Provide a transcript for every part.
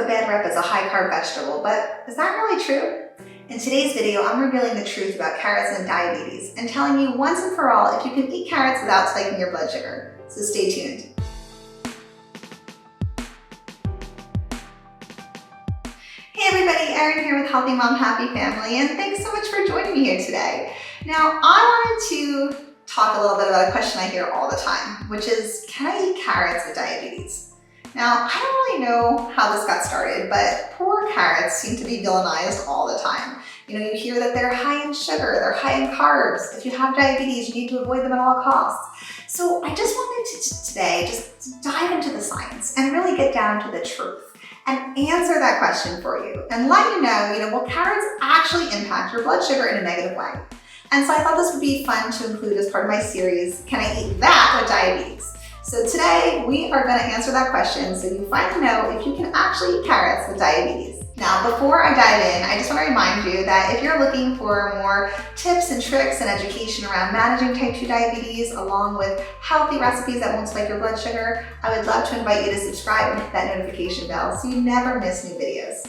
have a bad rep as a high-carb vegetable, but is that really true? In today's video, I'm revealing the truth about carrots and diabetes and telling you once and for all if you can eat carrots without spiking your blood sugar. So stay tuned. Hey everybody, Erin here with Healthy Mom Happy Family, and thanks so much for joining me here today. Now, I wanted to talk a little bit about a question I hear all the time, which is, can I eat carrots with diabetes? Now, I don't really know how this got started, but poor carrots seem to be villainized all the time. You hear that they're high in sugar, they're high in carbs. If you have diabetes, you need to avoid them at all costs. So I just wanted to today just dive into the science and really get down to the truth and answer that question for you and let you know, will carrots actually impact your blood sugar in a negative way? And so I thought this would be fun to include as part of my series, Can I Eat That with Diabetes? So today we are going to answer that question so you finally know if you can actually eat carrots with diabetes. Now, before I dive in, I just want to remind you that if you're looking for more tips and tricks and education around managing type 2 diabetes, along with healthy recipes that won't spike your blood sugar, I would love to invite you to subscribe and hit that notification bell so you never miss new videos.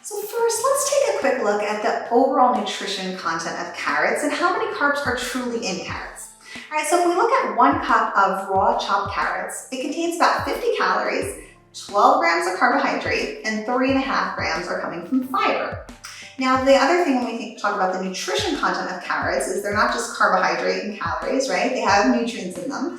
So first, let's take a quick look at the overall nutrition content of carrots and how many carbs are truly in carrots. All right, so if we look at 1 cup of raw chopped carrots, it contains about 50 calories, 12 grams of carbohydrate, and 3.5 grams are coming from fiber. Now, the other thing when we talk about the nutrition content of carrots is they're not just carbohydrate and calories, right? They have nutrients in them.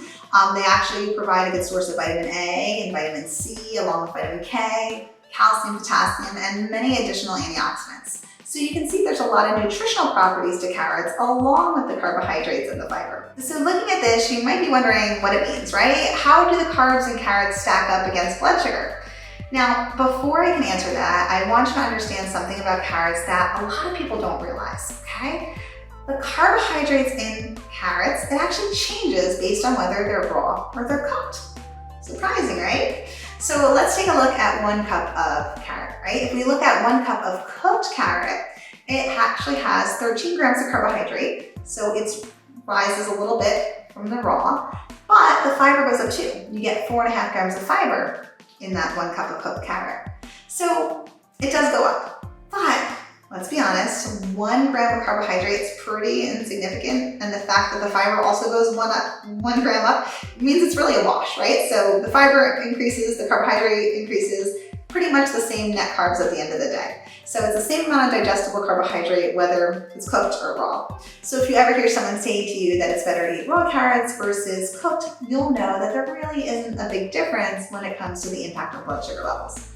They actually provide a good source of vitamin A and vitamin C, along with vitamin K, calcium, potassium, and many additional antioxidants. So you can see there's a lot of nutritional properties to carrots along with the carbohydrates and the fiber. So looking at this, you might be wondering what it means, right? How do the carbs in carrots stack up against blood sugar? Now, before I can answer that, I want you to understand something about carrots that a lot of people don't realize, okay? The carbohydrates in carrots, it actually changes based on whether they're raw or they're cooked. Surprising, right? So let's take a look at 1 cup of carrot, right? If we look at 1 cup of cooked carrot, it actually has 13 grams of carbohydrate. So it rises a little bit from the raw, but the fiber goes up too. You get 4.5 grams of fiber in that 1 cup of cooked carrot. So it does go up, but let's be honest, 1 gram of carbohydrate is pretty insignificant, and the fact that the fiber also goes 1 gram up means it's really a wash, right? So the fiber increases, the carbohydrate increases, pretty much the same net carbs at the end of the day. So it's the same amount of digestible carbohydrate whether it's cooked or raw. So if you ever hear someone say to you that it's better to eat raw carrots versus cooked, you'll know that there really isn't a big difference when it comes to the impact on blood sugar levels.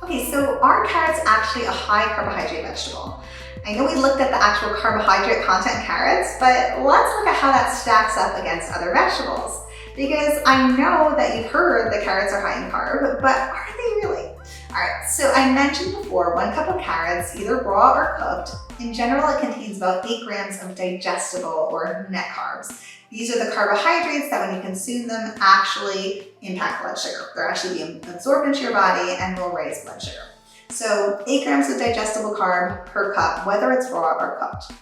Okay, so are carrots actually a high carbohydrate vegetable? I know we looked at the actual carbohydrate content in carrots, but let's look at how that stacks up against other vegetables. Because I know that you've heard that carrots are high in carb, but are they really? All right, so I mentioned before 1 cup of carrots, either raw or cooked. In general, it contains about 8 grams of digestible or net carbs. These are the carbohydrates that when you consume them actually impact blood sugar. They're actually being absorbed into your body and will raise blood sugar. So 8 grams of digestible carb per cup, whether it's raw or cooked.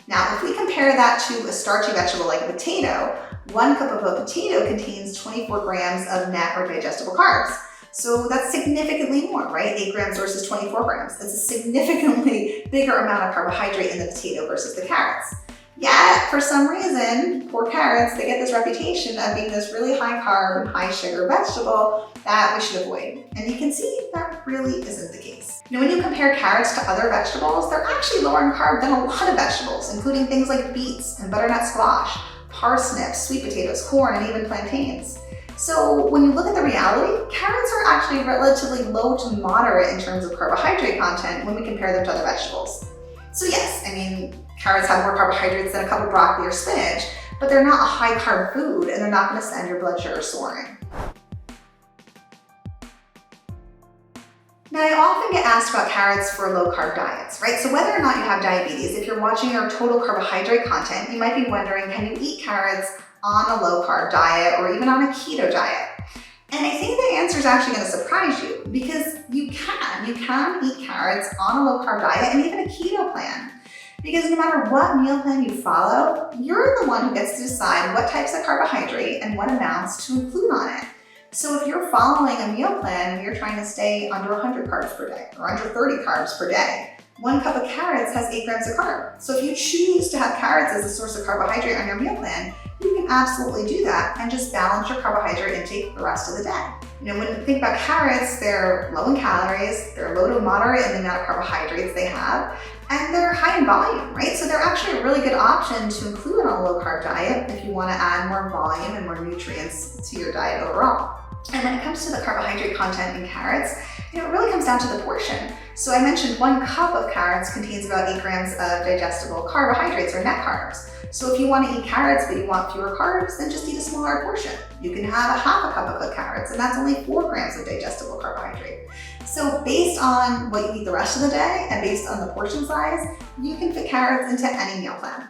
Now, if we compare that to a starchy vegetable like a potato, 1 cup of a potato contains 24 grams of net or digestible carbs. So that's significantly more, right? 8 grams versus 24 grams. That's a significantly bigger amount of carbohydrate in the potato versus the carrots. Yet, for some reason, poor carrots, they get this reputation of being this really high carb and high sugar vegetable that we should avoid. And you can see that really isn't the case. When you compare carrots to other vegetables, they're actually lower in carb than a lot of vegetables, including things like beets and butternut squash, parsnips, sweet potatoes, corn, and even plantains. So when you look at the reality, carrots are actually relatively low to moderate in terms of carbohydrate content when we compare them to other vegetables. So yes, carrots have more carbohydrates than a cup of broccoli or spinach, but they're not a high carb food and they're not going to send your blood sugar soaring. Now, I often get asked about carrots for low carb diets, right? So whether or not you have diabetes, if you're watching your total carbohydrate content, you might be wondering, can you eat carrots on a low carb diet or even on a keto diet? And I think the answer is actually going to surprise you because you can eat carrots on a low carb diet and even a keto plan. Because no matter what meal plan you follow, you're the one who gets to decide what types of carbohydrate and what amounts to include on it. So if you're following a meal plan and you're trying to stay under 100 carbs per day or under 30 carbs per day, 1 cup of carrots has 8 grams of carb. So if you choose to have carrots as a source of carbohydrate on your meal plan, you can absolutely do that and just balance your carbohydrate intake the rest of the day. When you think about carrots, they're low in calories, they're low to moderate in the amount of carbohydrates they have, and they're high in volume, right? So they're actually a really good option to include on a low carb diet if you want to add more volume and more nutrients to your diet overall. And when it comes to the carbohydrate content in carrots, it really comes down to the portion. So I mentioned 1 cup of carrots contains about 8 grams of digestible carbohydrates or net carbs. So if you want to eat carrots but you want fewer carbs, then just eat a smaller portion. You can have a half a cup of cooked carrots, and that's only 4 grams of digestible carbohydrate. So based on what you eat the rest of the day and based on the portion size, you can fit carrots into any meal plan.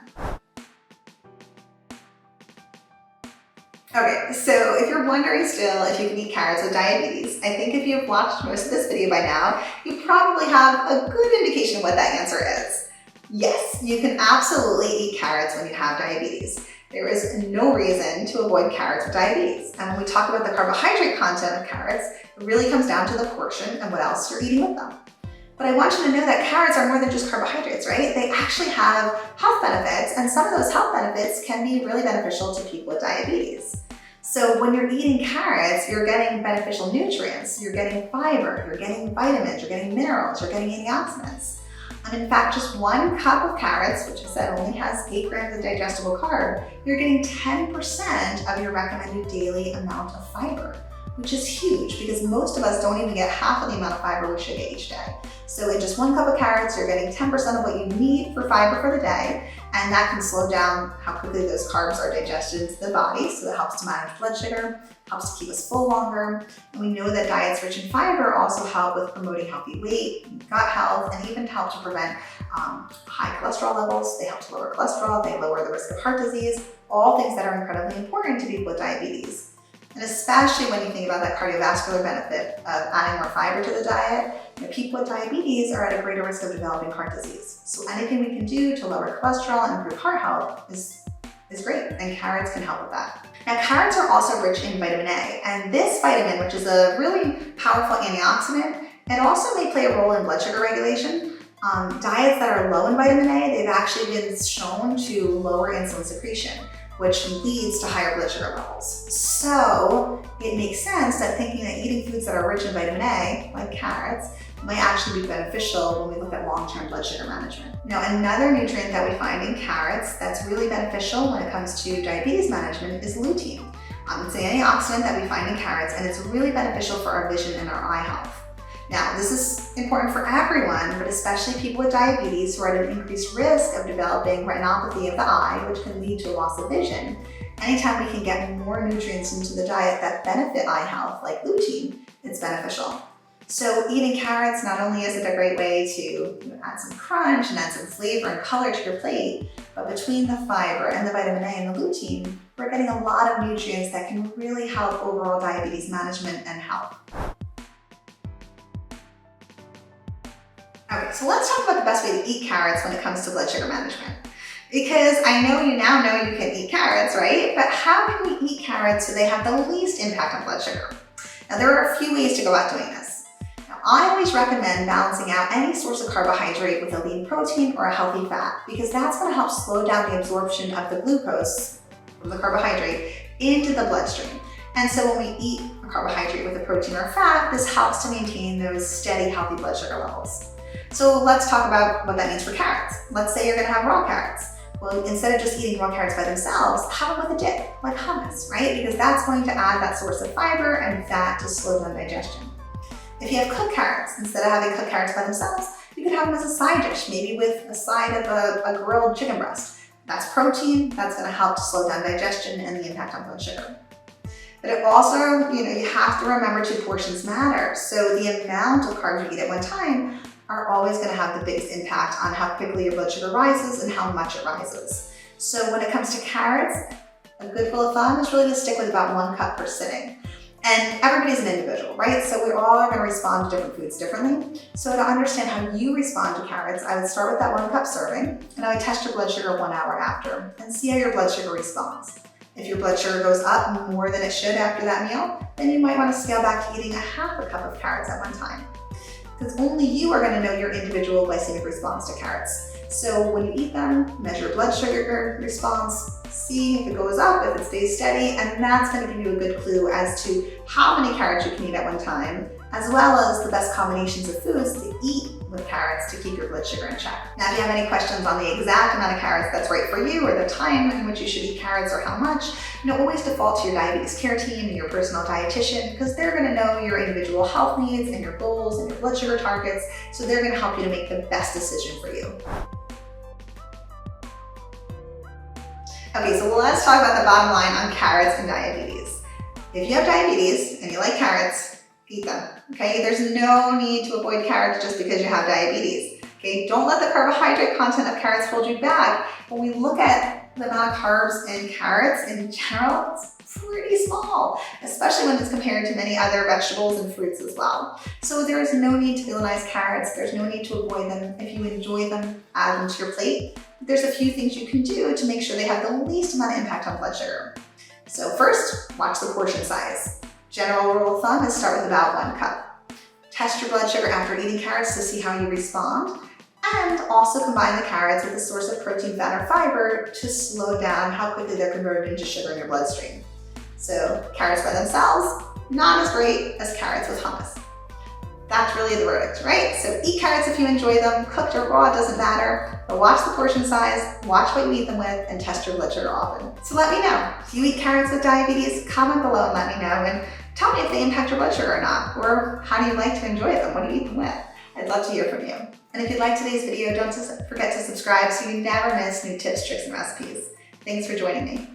Okay, so if you're wondering still if you can eat carrots with diabetes, I think if you've watched most of this video by now, you probably have a good indication of what that answer is. Yes, you can absolutely eat carrots when you have diabetes. There is no reason to avoid carrots with diabetes. And when we talk about the carbohydrate content of carrots, it really comes down to the portion and what else you're eating with them. But I want you to know that carrots are more than just carbohydrates, right? They actually have health benefits, and some of those health benefits can be really beneficial to people with diabetes. So when you're eating carrots, you're getting beneficial nutrients, you're getting fiber, you're getting vitamins, you're getting minerals, you're getting antioxidants. And in fact, just 1 cup of carrots, which I said only has 8 grams of digestible carb, you're getting 10% of your recommended daily amount of fiber, which is huge because most of us don't even get half of the amount of fiber we should get each day. So in just 1 cup of carrots, you're getting 10% of what you need for fiber for the day, and that can slow down how quickly those carbs are digested into the body, so that helps to manage blood sugar, helps to keep us full longer. And we know that diets rich in fiber also help with promoting healthy weight, gut health, and even help to prevent high cholesterol levels. They help to lower cholesterol, they lower the risk of heart disease, all things that are incredibly important to people with diabetes. And especially when you think about that cardiovascular benefit of adding more fiber to the diet, people with diabetes are at a greater risk of developing heart disease. So anything we can do to lower cholesterol and improve heart health is great, and carrots can help with that. Now, carrots are also rich in vitamin A, and this vitamin, which is a really powerful antioxidant, it also may play a role in blood sugar regulation. Diets that are low in vitamin A, they've actually been shown to lower insulin secretion, which leads to higher blood sugar levels. So it makes sense that thinking that eating foods that are rich in vitamin A, like carrots, might actually be beneficial when we look at long-term blood sugar management. Now, another nutrient that we find in carrots that's really beneficial when it comes to diabetes management is lutein. It's an antioxidant that we find in carrots, and it's really beneficial for our vision and our eye health. Now, this is important for everyone, but especially people with diabetes who are at an increased risk of developing retinopathy of the eye, which can lead to a loss of vision. Anytime we can get more nutrients into the diet that benefit eye health, like lutein, it's beneficial. So eating carrots, not only is it a great way to add some crunch and add some flavor and color to your plate, but between the fiber and the vitamin A and the lutein, we're getting a lot of nutrients that can really help overall diabetes management and health. Okay, so let's talk about the best way to eat carrots when it comes to blood sugar management. Because I know you now know you can eat carrots, right? But how can we eat carrots so they have the least impact on blood sugar? Now, there are a few ways to go about doing this. I always recommend balancing out any source of carbohydrate with a lean protein or a healthy fat, because that's going to help slow down the absorption of the glucose from the carbohydrate into the bloodstream. And so when we eat a carbohydrate with a protein or fat, this helps to maintain those steady, healthy blood sugar levels. So let's talk about what that means for carrots. Let's say you're going to have raw carrots. Well, instead of just eating raw carrots by themselves, have it with a dip, like hummus, right? Because that's going to add that source of fiber and fat to slow down digestion. If you have cooked carrots, instead of having cooked carrots by themselves, you could have them as a side dish, maybe with a side of a grilled chicken breast. That's protein, that's going to help to slow down digestion and the impact on blood sugar. But it also, you have to remember portions matter. So the amount of carbs you eat at one time are always going to have the biggest impact on how quickly your blood sugar rises and how much it rises. So when it comes to carrots, a good rule of thumb is really to stick with about 1 cup per sitting. And everybody's an individual, right? So we all are going to respond to different foods differently. So to understand how you respond to carrots, I would start with that 1 cup serving, and I would test your blood sugar 1 hour after and see how your blood sugar responds. If your blood sugar goes up more than it should after that meal, then you might want to scale back to eating a half a cup of carrots at one time. Because only you are going to know your individual glycemic response to carrots. So when you eat them, measure blood sugar response, see if it goes up, if it stays steady, and that's going to give you a good clue as to how many carrots you can eat at one time, as well as the best combinations of foods to eat with carrots to keep your blood sugar in check. Now, if you have any questions on the exact amount of carrots that's right for you, or the time in which you should eat carrots, or how much, always default to your diabetes care team and your personal dietitian, because they're going to know your individual health needs and your goals and your blood sugar targets, so they're going to help you to make the best decision for you. Okay, so let's talk about the bottom line on carrots and diabetes. If you have diabetes and you like carrots, eat them, okay? There's no need to avoid carrots just because you have diabetes, okay? Don't let the carbohydrate content of carrots hold you back. When we look at the amount of carbs in carrots in general, it's pretty small, especially when it's compared to many other vegetables and fruits as well. So there is no need to villainize carrots. There's no need to avoid them. If you enjoy them, add them to your plate. There's a few things you can do to make sure they have the least amount of impact on blood sugar. So first, watch the portion size. General rule of thumb is start with about 1 cup. Test your blood sugar after eating carrots to see how you respond, and also combine the carrots with a source of protein, fat, or fiber to slow down how quickly they're converted into sugar in your bloodstream. So carrots by themselves, not as great as carrots with hummus. That's really the verdict, right? So eat carrots if you enjoy them, cooked or raw, doesn't matter, but watch the portion size, watch what you eat them with, and test your blood sugar often. So let me know, do you eat carrots with diabetes? Comment below and let me know, and tell me if they impact your blood sugar or not, or how do you like to enjoy them? What do you eat them with? I'd love to hear from you. And if you liked today's video, don't forget to subscribe so you never miss new tips, tricks, and recipes. Thanks for joining me.